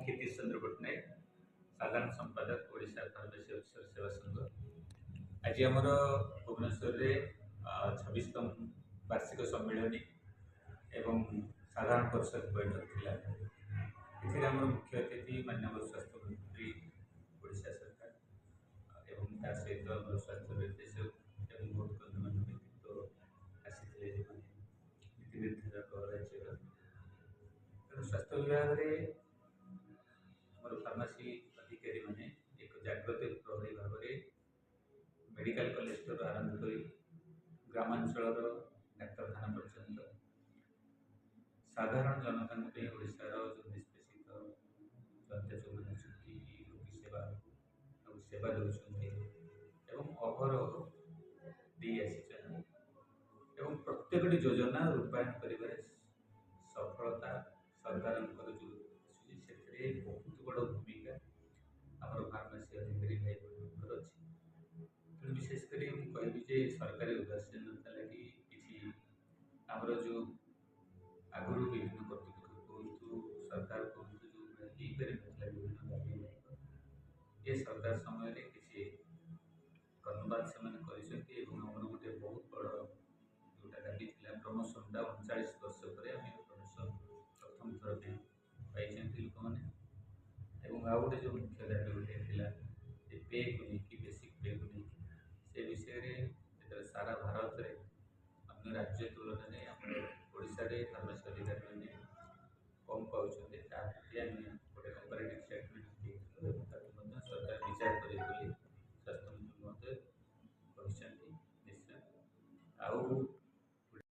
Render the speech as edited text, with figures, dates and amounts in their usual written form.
क्षितिश चंद्र पट्टनायक साधारण संपादक Odisha pharmacy officer सेवा संघ। आज आम भुवनेश्वर 26तम वार्षिक सम्मेलन एवं साधारण परिषद बैठक थिला। आम मुख्य अतिथि माननीय स्वास्थ्य मंत्री ओडिशा सरकार एवं ता सहित स्वास्थ्य निर्देशक एवं बहुत गण्यमान्य व्यक्तित्व आसी नीति निर्धारक राज्य स्वास्थ्य विभाग में फार्मासी अधिकारी मैंने एक जागृत प्रहरी भाव में मेडिकल कॉलेज आरंभ कर ग्रामांचल डाक्तखाना पर्यंत साधारण जनता ओडार जो निष्पेषित जनता जो रोगी सेवा सेवा दौरान अहरह दे आसी प्रत्येक योजना रूपायन कर सफलता सरकार जो से बहुत बड़ भूमिका आम फार्मेसी अधिकारी भाई बहन अच्छी। तेणु विशेषकर मुझे सरकारी उदासीनता लगी किसी आमर जो आगुरी विभिन्न कर्तृपक्ष कहतु सरकार कहतु जो पारे विभिन्न ये सरकार समय किसी कर्णपात से गोटे बहुत बड़ जोटा दाबी थी प्रमोशन 39 वर्ष पर प्रमोशन प्रथम थर पाई लोक मैंने आउ गए जो मुख्य दाबी गोटे पे को लेकिन बेसिक पे को लेकिन से विषय में सारा भारत में अन्य राज्य तुलन में आम ओडिशा फार्मेसी अधिकारी मैंने कम पाँच गोटे कंपेरेटिव